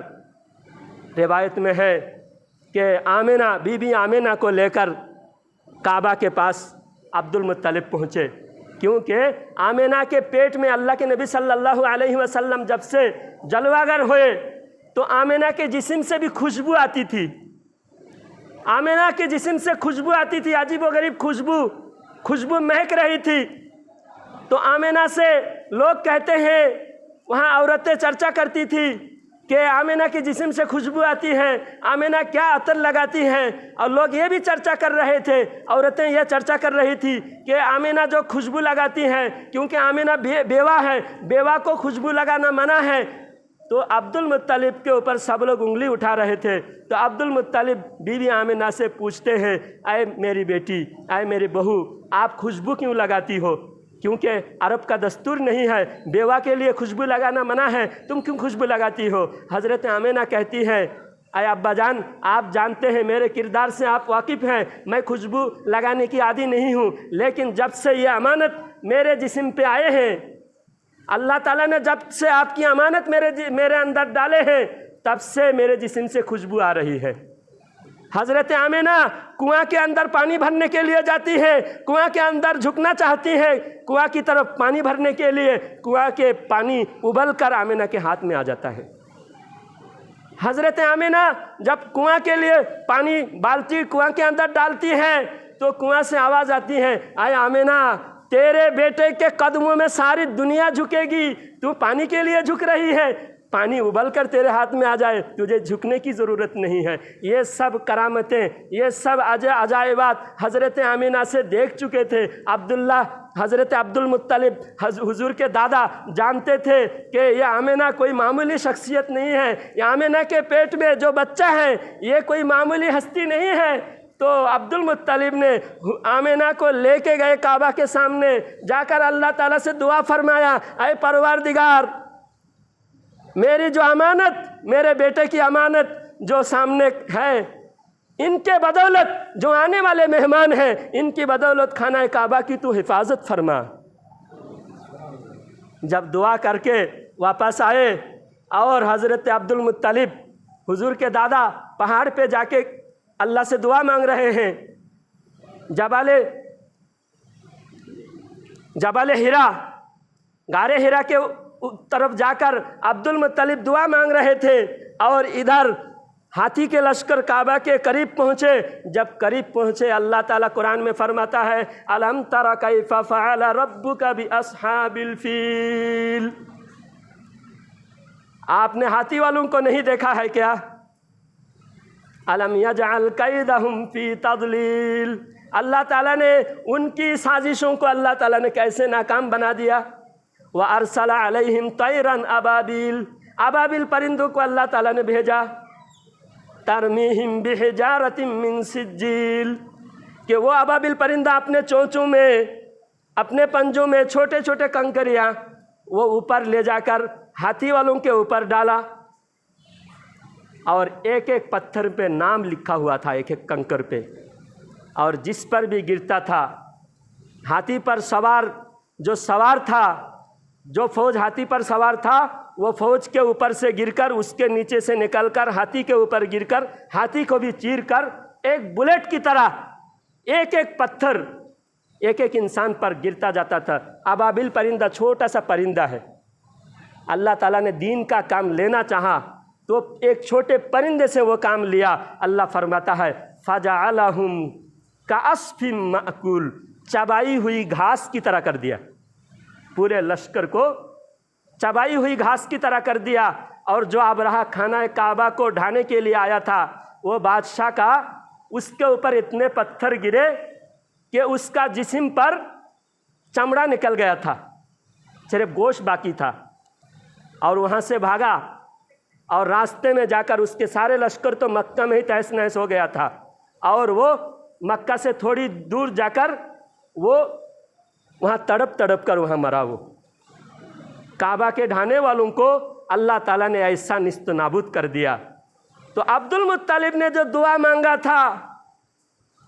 A: روایت میں ہے کہ آمنہ بی بی آمنہ کو لے کر کعبہ کے پاس عبد المطلب پہنچے، کیونکہ آمنہ کے پیٹ میں اللہ کے نبی صلی اللہ علیہ وسلم جب سے جلوہ گر ہوئے تو آمنہ کے جسم سے بھی خوشبو آتی تھی، آمنہ کے جسم سے خوشبو آتی تھی، عجیب و غریب خوشبو مہک رہی تھی۔ تو آمنہ سے لوگ کہتے ہیں، وہاں عورتیں چرچا کرتی تھی کہ آمنہ کے جسم سے خوشبو آتی ہے، آمنہ کیا عطر لگاتی ہیں، اور لوگ یہ بھی چرچا کر رہے تھے، عورتیں یہ چرچا کر رہی تھی کہ آمنہ جو خوشبو لگاتی ہیں، کیونکہ آمنہ بیوہ ہے، بیوہ کو خوشبو لگانا منع ہے۔ تو عبد المطلب کے اوپر سب لوگ انگلی اٹھا رہے تھے۔ تو عبد المطلب بی بی آمنہ سے پوچھتے ہیں، اے میری بیٹی، اے میری بہو، آپ خوشبو کیوں لگاتی ہو؟ کیونکہ عرب کا دستور نہیں ہے، بیوہ کے لیے خوشبو لگانا منع ہے، تم کیوں خوشبو لگاتی ہو؟ حضرت آمنہ کہتی ہے، اے ابا جان، آپ جانتے ہیں میرے کردار سے آپ واقف ہیں، میں خوشبو لگانے کی عادی نہیں ہوں، لیکن جب سے یہ امانت میرے جسم پہ آئے ہیں، اللہ تعالیٰ نے جب سے آپ کی امانت میرے اندر ڈالے ہیں، تب سے میرے جسم سے خوشبو آ رہی ہے۔ حضرت آمنہ کنواں کے اندر پانی بھرنے کے لیے جاتی ہے، کنواں کے اندر جھکنا چاہتی ہے کنواں کی طرف پانی بھرنے کے لیے، کنواں کے پانی ابل کر آمنہ کے ہاتھ میں آ جاتا ہے۔ حضرت آمنہ جب کنواں کے لیے پانی بالٹی کنواں کے اندر ڈالتی ہے تو کنواں سے آواز آتی ہے، اے آمنہ، تیرے بیٹے کے قدموں میں ساری دنیا جھکے گی، تو پانی کے لیے جھک رہی ہے، پانی ابل کر تیرے ہاتھ میں آ جائے، تجھے جھکنے کی ضرورت نہیں ہے۔ یہ سب کرامتیں، یہ سب عجائبات حضرت آمنہ سے دیکھ چکے تھے۔ عبداللہ حضرت عبد المطلب حضور کے دادا جانتے تھے کہ یہ آمنہ کوئی معمولی شخصیت نہیں ہے، یہ آمنہ کے پیٹ میں جو بچہ ہے یہ کوئی معمولی ہستی نہیں ہے۔ تو عبد المطلب نے آمنہ کو لے کے گئے کعبہ کے سامنے، جا کر اللہ تعالیٰ سے دعا فرمایا، اے پروردگار، میری جو امانت، میرے بیٹے کی امانت جو سامنے ہے، ان کے بدولت جو آنے والے مہمان ہیں، ان کی بدولت خانہ کعبہ کی تو حفاظت فرما۔ جب دعا کر کے واپس آئے اور حضرت عبد المطلب حضور کے دادا پہاڑ پہ جا کے اللہ سے دعا مانگ رہے ہیں، جبل ہیرا، غار ہیرا کے طرف جا کر عبد المطلب دعا مانگ رہے تھے، اور ادھر ہاتھی کے لشکر کعبہ کے قریب پہنچے۔ جب قریب پہنچے اللہ تعالیٰ قرآن میں فرماتا ہے، الم تر کیف فعل ربک باصحاب الفیل، آپ نے ہاتھی والوں کو نہیں دیکھا ہے کیا؟ الم یجعل کیدہم فی تضلیل، اللہ تعالیٰ نے ان کی سازشوں کو اللہ تعالیٰ نے کیسے ناکام بنا دیا۔ وَأَرْسَلَ عَلَيْهِمْ طَيْرًا أَبَابِيل، ابابیل پرندوں کو اللہ تعالیٰ نے بھیجا، تَرْمِيهِمْ بِحِجَارَةٍ مِّن سِجِّيلٍ، کہ وہ ابابیل پرندہ اپنے چونچوں میں، اپنے پنجوں میں چھوٹے چھوٹے کنکریاں وہ اوپر لے جا کر ہاتھی والوں کے اوپر ڈالا، اور ایک ایک پتھر پہ نام لکھا ہوا تھا، ایک ایک کنکر پہ، اور جس پر بھی گرتا تھا، ہاتھی پر سوار جو سوار تھا، جو فوج ہاتھی پر سوار تھا، وہ فوج کے اوپر سے گر کر، اس کے نیچے سے نکل کر ہاتھی کے اوپر گر کر، ہاتھی کو بھی چیر کر ایک بلیٹ کی طرح ایک ایک پتھر ایک ایک انسان پر گرتا جاتا تھا۔ ابابیل پرندہ چھوٹا سا پرندہ ہے، اللہ تعالیٰ نے دین کا کام لینا چاہا تو ایک چھوٹے پرندے سے وہ کام لیا۔ اللہ فرماتا ہے فَجَعَلَهُمْ كَعَصْفٍ مَأْكُولٍ، چبائی ہوئی گھاس کی طرح کر دیا، پورے لشکر کو چبائی ہوئی گھاس کی طرح کر دیا۔ اور جو ابرہہ خانہ کعبہ کو ڈھانے کے لیے آیا تھا وہ بادشاہ کا اس کے اوپر اتنے پتھر گرے کہ اس کا جسم پر چمڑا نکل گیا تھا، صرف گوشت باقی تھا، اور وہاں سے بھاگا اور راستے میں جا کر اس کے سارے لشکر تو مکہ میں ہی تہس نہس ہو گیا تھا، اور وہ مکہ سے تھوڑی دور جا کر وہ وہاں تڑپ تڑپ کر وہاں مرا۔ وہ کعبہ کے ڈھانے والوں کو اللہ تعالیٰ نے ایسا نیست و نابود کر دیا۔ تو عبد المطلب نے جو دعا مانگا تھا،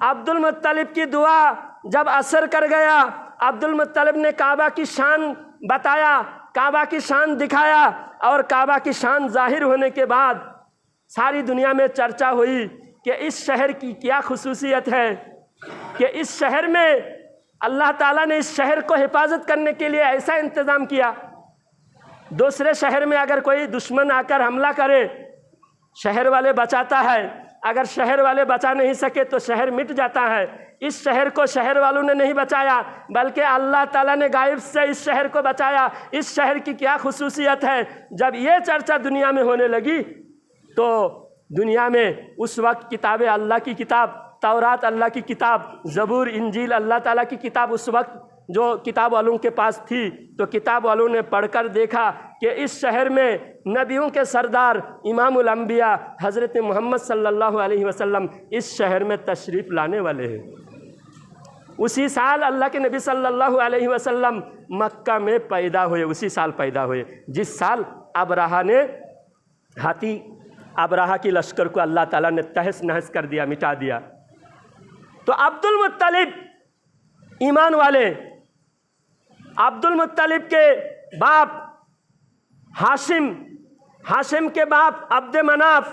A: عبد المطلب کی دعا جب اثر کر گیا، عبد المطلب نے کعبہ کی شان بتایا، کعبہ کی شان دکھایا، اور کعبہ کی شان ظاہر ہونے کے بعد ساری دنیا میں چرچا ہوئی کہ اس شہر کی کیا خصوصیت ہے کہ اس شہر میں اللہ تعالیٰ نے اس شہر کو حفاظت کرنے کے لیے ایسا انتظام کیا۔ دوسرے شہر میں اگر کوئی دشمن آ کر حملہ کرے، شہر والے بچاتا ہے، اگر شہر والے بچا نہیں سکے تو شہر مٹ جاتا ہے۔ اس شہر کو شہر والوں نے نہیں بچایا، بلکہ اللہ تعالیٰ نے غائب سے اس شہر کو بچایا۔ اس شہر کی کیا خصوصیت ہے؟ جب یہ چرچا دنیا میں ہونے لگی تو دنیا میں اس وقت کتابیں اللہ کی کتاب، تورات اللہ کی کتاب، زبور انجیل اللہ تعالیٰ کی کتاب اس وقت جو کتاب والوں کے پاس تھی، تو کتاب والوں نے پڑھ کر دیکھا کہ اس شہر میں نبیوں کے سردار امام الانبیاء حضرت محمد صلی اللہ علیہ وسلم اس شہر میں تشریف لانے والے ہیں۔ اسی سال اللہ کے نبی صلی اللہ علیہ وسلم مکہ میں پیدا ہوئے، اسی سال پیدا ہوئے جس سال ابرہہ نے ابرہہ کی لشکر کو اللہ تعالیٰ نے تہس نہس کر دیا، مٹا دیا۔ تو عبد المطلب ایمان والے، عبد المطلب کے باپ ہاشم کے باپ عبد مناف،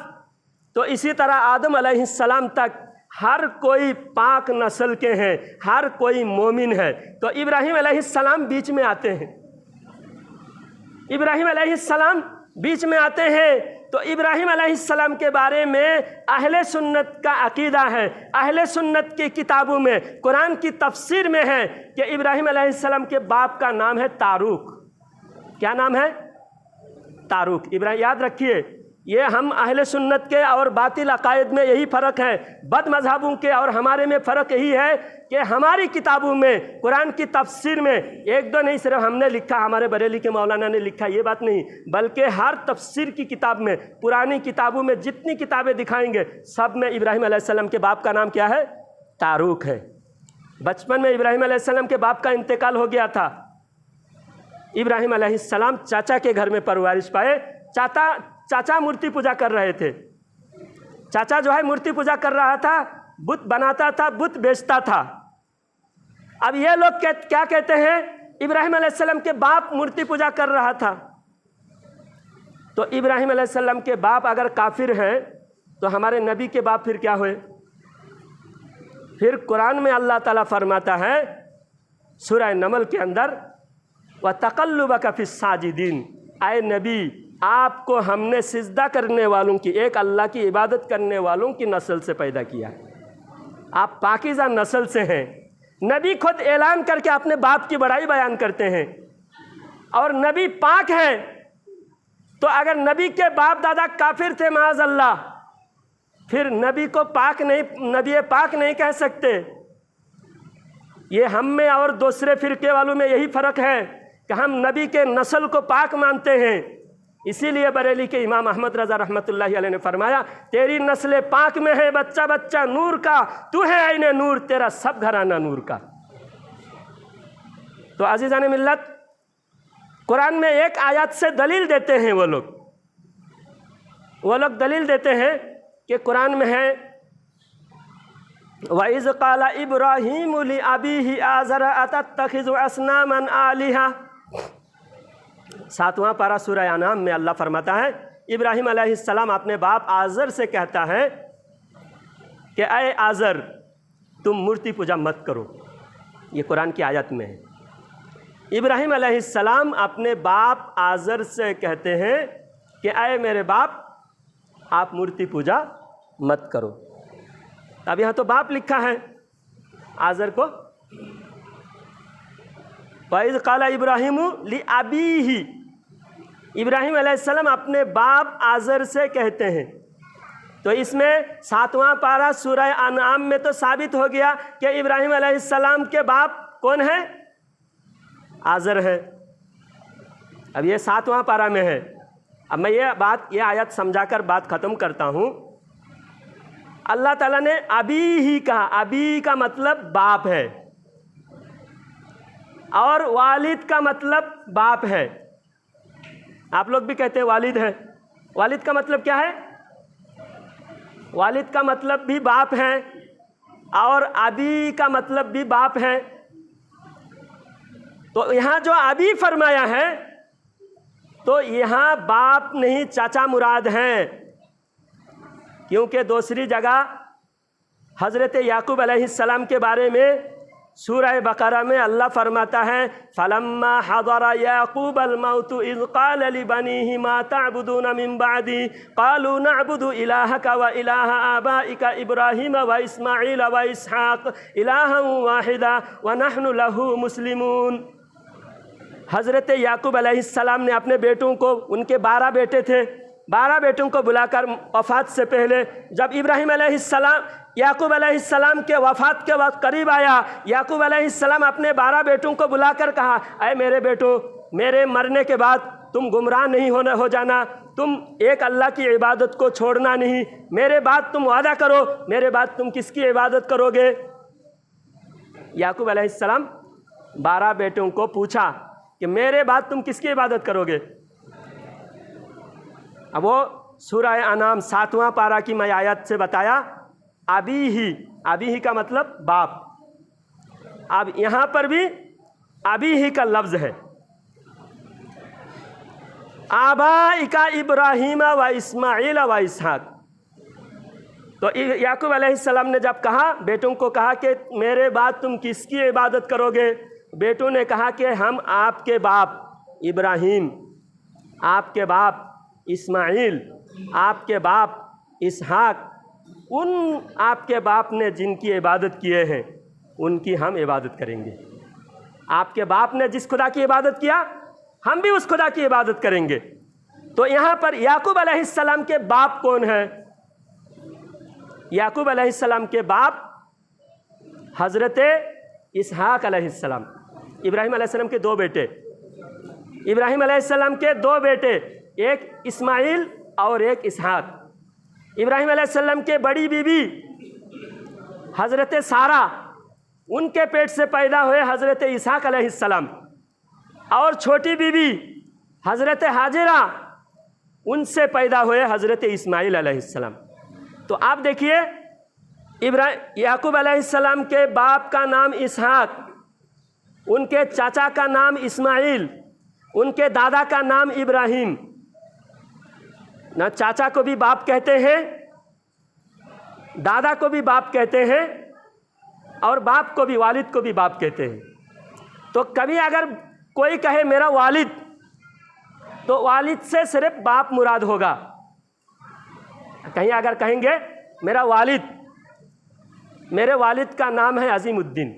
A: تو اسی طرح آدم علیہ السلام تک ہر کوئی پاک نسل کے ہیں، ہر کوئی مومن ہے۔ تو ابراہیم علیہ السلام بیچ میں آتے ہیں، ابراہیم علیہ السلام بیچ میں آتے ہیں۔ تو ابراہیم علیہ السلام کے بارے میں اہل سنت کا عقیدہ ہے، اہل سنت کی کتابوں میں، قرآن کی تفسیر میں ہے کہ ابراہیم علیہ السلام کے باپ کا نام ہے تاروک۔ کیا نام ہے؟ تاروک۔ ابراہیم، یاد رکھیے، یہ ہم اہل سنت کے اور باطل عقائد میں یہی فرق ہے، بد مذہبوں کے اور ہمارے میں فرق یہی ہے کہ ہماری کتابوں میں، قرآن کی تفسیر میں، ایک دو نہیں صرف ہم نے لکھا، ہمارے بریلی کے مولانا نے لکھا، یہ بات نہیں، بلکہ ہر تفسیر کی کتاب میں، پرانی کتابوں میں جتنی کتابیں دکھائیں گے سب میں ابراہیم علیہ السلام کے باپ کا نام کیا ہے؟ تاروک ہے۔ بچپن میں ابراہیم علیہ السلام کے باپ کا انتقال ہو گیا تھا۔ ابراہیم علیہ السلام چاچا کے گھر میں پرورش پائے۔ چاچا مورتی پوجا کر رہے تھے، چاچا جو ہے مورتی پوجا کر رہا تھا، بت بناتا تھا، بت بیچتا تھا۔ اب یہ لوگ کیا کہتے ہیں؟ ابراہیم علیہ السلام کے باپ مورتی پوجا کر رہا تھا۔ تو ابراہیم علیہ السلام کے باپ اگر کافر ہیں تو ہمارے نبی کے باپ پھر کیا ہوئے؟ پھر قرآن میں اللہ تعالیٰ فرماتا ہے سورہ نمل کے اندر، وَتَقَلُّبَكَ فِي السَّاجِدِينَ، اے نبی آپ کو ہم نے سجدہ کرنے والوں کی، ایک اللہ کی عبادت کرنے والوں کی نسل سے پیدا کیا ہے، آپ پاکیزہ نسل سے ہیں۔ نبی خود اعلان کر کے اپنے باپ کی بڑائی بیان کرتے ہیں، اور نبی پاک ہیں۔ تو اگر نبی کے باپ دادا کافر تھے معاذ اللہ، پھر نبی کو پاک نہیں، نبی پاک نہیں کہہ سکتے۔ یہ ہم میں اور دوسرے فرقے والوں میں یہی فرق ہے کہ ہم نبی کے نسل کو پاک مانتے ہیں۔ اسی لیے بریلی کے امام احمد رضا رحمۃ اللہ علیہ نے فرمایا، تیری نسل پاک میں ہے بچہ بچہ نور کا، تو ہے عین نور، تیرا سب گھرانہ نور کا۔ تو عزیزان ملت، قرآن میں ایک آیات سے دلیل دیتے ہیں وہ لوگ دلیل دیتے ہیں کہ قرآن میں ہے وَإِذْ قَالَ إِبْرَاهِيمُ لِأَبِيهِ آزَرَ أَتَتَّخِذُ أَصْنَامًا آلِهَةً۔ 7واں پارہ سورہ انعام میں اللہ فرماتا ہے، ابراہیم علیہ السلام اپنے باپ آزر سے کہتا ہے کہ اے آزر تم مورتی پوجا مت کرو۔ یہ قرآن کی آیت میں ہے۔ ابراہیم علیہ السلام اپنے باپ آزر سے کہتے ہیں کہ اے میرے باپ آپ مورتی پوجا مت کرو۔ اب یہاں تو باپ لکھا ہے آزر کو، وَإِذْ قَالَ إِبْرَاهِيمُ لِأَبِيهِ، ابراہیم علیہ السلام اپنے باپ آزر سے کہتے ہیں۔ تو اس میں 7واں پارہ سورہ انعام میں تو ثابت ہو گیا کہ ابراہیم علیہ السلام کے باپ کون ہیں؟ آزر ہے۔ اب یہ 7واں پارہ میں ہے۔ اب میں یہ آیت سمجھا کر بات ختم کرتا ہوں۔ اللہ تعالیٰ نے ابی ہی کہا، ابی کا مطلب باپ ہے، اور والد کا مطلب باپ ہے۔ آپ لوگ بھی کہتے ہیں والد ہے، والد کا مطلب کیا ہے؟ والد کا مطلب بھی باپ ہے، اور ابی کا مطلب بھی باپ ہے۔ تو یہاں جو ابی فرمایا ہے تو یہاں باپ نہیں چاچا مراد ہیں، کیونکہ دوسری جگہ حضرت یعقوب علیہ السلام کے بارے میں سورہ بقرہ میں اللہ فرماتا ہے فَلَمَّا حَضَرَ يَعْقُوبَ الْمَوْتُ إِذْ قَالَ لِبَنِيهِ مَا تَعْبُدُونَ مِن بَعْدِي قَالُوا نَعْبُدُ إِلَٰهَكَ وَإِلَٰهَ آبَائِكَ إِبْرَاهِيمَ وَإِسْمَاعِيلَ وَإِسْحَاقَ إِلَٰهًا وَاحِدًا وَنَحْنُ لَهُ مُسْلِمُونَ۔ حضرت یعقوب علیہ السلام نے اپنے بیٹوں کو، ان کے 12 بیٹے تھے، 12 بیٹوں کو بلا کر وفات سے پہلے جب ابراہیم علیہ السلام یعقوب علیہ السلام کے وفات کے وقت قریب آیا، یعقوب علیہ السلام اپنے 12 بیٹوں کو بلا کر کہا اے میرے بیٹوں، میرے مرنے کے بعد تم گمراہ نہیں ہو جانا، تم ایک اللہ کی عبادت کو چھوڑنا نہیں، میرے بعد تم وعدہ کرو، میرے بعد تم کس کی عبادت کرو گے؟ یعقوب علیہ السلام 12 بیٹوں کو پوچھا کہ میرے بعد تم کس کی عبادت کرو گے؟ اب وہ سورہ انعام 7واں پارہ کی میں آیت سے بتایا ابی ہی کا مطلب باپ۔ اب یہاں پر بھی ابی ہی کا لفظ ہے۔ آبائک ابراہیم و اسماعیل و اسحاق۔ تو یعقوب علیہ السلام نے جب کہا، بیٹوں کو کہا کہ میرے بعد تم کس کی عبادت کرو گے؟ بیٹوں نے کہا کہ ہم آپ کے باپ ابراہیم، آپ کے باپ اسماعیل، آپ کے باپ اسحاق، ان آپ کے باپ نے جن کی عبادت کیے ہیں ان کی ہم عبادت کریں گے۔ آپ کے باپ نے جس خدا کی عبادت کیا ہم بھی اس خدا کی عبادت کریں گے۔ تو یہاں پر یعقوب علیہ السلام کے باپ کون ہیں؟ یعقوب علیہ السلام کے باپ حضرت اسحاق علیہ السلام۔ ابراہیم علیہ السلام کے 2 بیٹے، ابراہیم علیہ السلام کے 2 بیٹے، ایک اسماعیل اور ایک اسحاق۔ ابراہیم علیہ السلام کے بڑی بیوی حضرت سارہ، ان کے پیٹ سے پیدا ہوئے حضرت اسحاق علیہ السلام، اور چھوٹی بیوی حضرت ہاجرہ، ان سے پیدا ہوئے حضرت اسماعیل علیہ السلام۔ تو آپ دیکھیے یعقوب علیہ السلام کے باپ کا نام اسحاق، ان کے چاچا کا نام اسماعیل، ان کے دادا کا نام ابراہیم۔ نہ چاچا کو بھی باپ کہتے ہیں، دادا کو بھی باپ کہتے ہیں، اور باپ کو بھی، والد کو بھی باپ کہتے ہیں۔ تو کبھی اگر کوئی کہے میرا والد، تو والد سے صرف باپ مراد ہوگا۔ کہیں اگر کہیں گے میرا والد، میرے والد کا نام ہے عظیم الدین،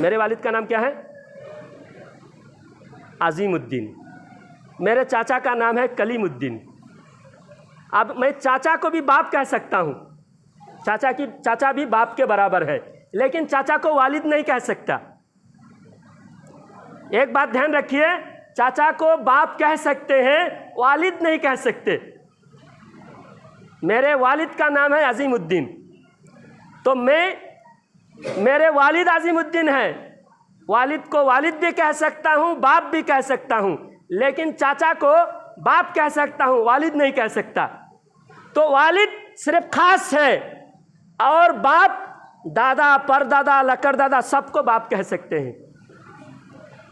A: میرے والد کا نام کیا ہے؟ عظیم الدین۔ میرے چاچا کا نام ہے کلیم الدین۔ اب میں چاچا کو بھی باپ کہہ سکتا ہوں، چاچا بھی باپ کے برابر ہے، لیکن چاچا کو والد نہیں کہہ سکتا۔ ایک بات دھیان رکھیے، چاچا کو باپ کہہ سکتے ہیں، والد نہیں کہہ سکتے۔ میرے والد کا نام ہے عظیم الدین، تو میرے والد عظیم الدین ہے، والد کو والد بھی کہہ سکتا ہوں، باپ بھی کہہ سکتا ہوں، لیکن چاچا کو باپ کہہ سکتا ہوں، والد نہیں کہہ سکتا۔ تو والد صرف خاص ہے، اور باپ دادا، پردادا، لکڑدادا سب کو باپ کہہ سکتے ہیں۔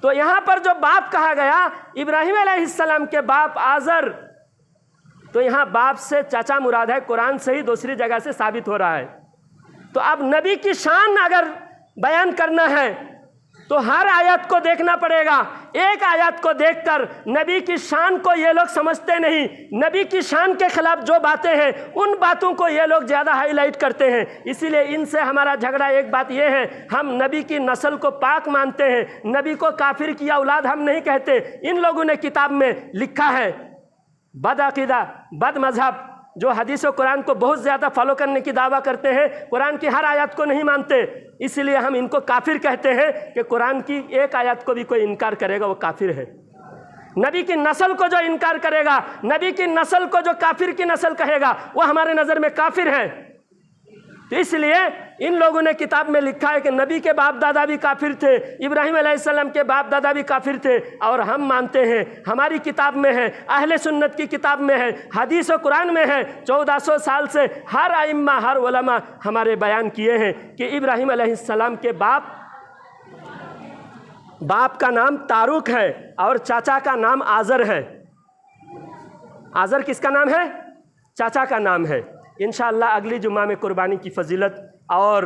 A: تو یہاں پر جو باپ کہا گیا ابراہیم علیہ السلام کے باپ آزر، تو یہاں باپ سے چاچا مراد ہے، قرآن سے ہی دوسری جگہ سے ثابت ہو رہا ہے۔ تو اب نبی کی شان اگر بیان کرنا ہے تو ہر آیت کو دیکھنا پڑے گا۔ ایک آیت کو دیکھ کر نبی کی شان کو یہ لوگ سمجھتے نہیں، نبی کی شان کے خلاف جو باتیں ہیں ان باتوں کو یہ لوگ زیادہ ہائی لائٹ کرتے ہیں۔ اسی لیے ان سے ہمارا جھگڑا ایک بات یہ ہے، ہم نبی کی نسل کو پاک مانتے ہیں، نبی کو کافر کی اولاد ہم نہیں کہتے۔ ان لوگوں نے کتاب میں لکھا ہے بد عقیدہ، بد مذہب، جو حدیث و قرآن کو بہت زیادہ فالو کرنے کی دعویٰ کرتے ہیں، قرآن کی ہر آیت کو نہیں مانتے، اس لیے ہم ان کو کافر کہتے ہیں کہ قرآن کی ایک آیت کو بھی کوئی انکار کرے گا وہ کافر ہے۔ نبی کی نسل کو جو انکار کرے گا، نبی کی نسل کو جو کافر کی نسل کہے گا، وہ ہمارے نظر میں کافر ہے۔ تو اس لیے ان لوگوں نے کتاب میں لکھا ہے کہ نبی کے باپ دادا بھی کافر تھے، ابراہیم علیہ السلام کے باپ دادا بھی کافر تھے، اور ہم مانتے ہیں، ہماری کتاب میں ہے، اہل سنت کی کتاب میں ہے، حدیث و قرآن میں ہے، 1400 سال سے ہر ائمہ، ہر علماء ہمارے بیان کیے ہیں کہ ابراہیم علیہ السلام کے باپ کا نام تاروک ہے اور چاچا کا نام آزر ہے۔ آزر کس کا نام ہے؟ چاچا کا نام ہے۔ انشاءاللہ اگلی جمعہ میں قربانی کی فضیلت اور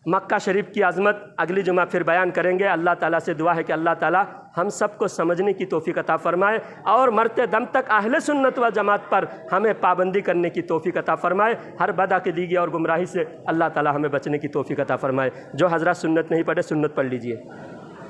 A: مکہ شریف کی عظمت اگلی جمعہ پھر بیان کریں گے۔ اللہ تعالیٰ سے دعا ہے کہ اللہ تعالیٰ ہم سب کو سمجھنے کی توفیق عطا فرمائے اور مرتے دم تک اہل سنت و جماعت پر ہمیں پابندی کرنے کی توفیق عطا فرمائے۔ ہر بدعقیدگی اور گمراہی سے اللہ تعالیٰ ہمیں بچنے کی توفیق عطا فرمائے۔ جو حضرات سنت نہیں پڑھے سنت پڑھ لیجئے۔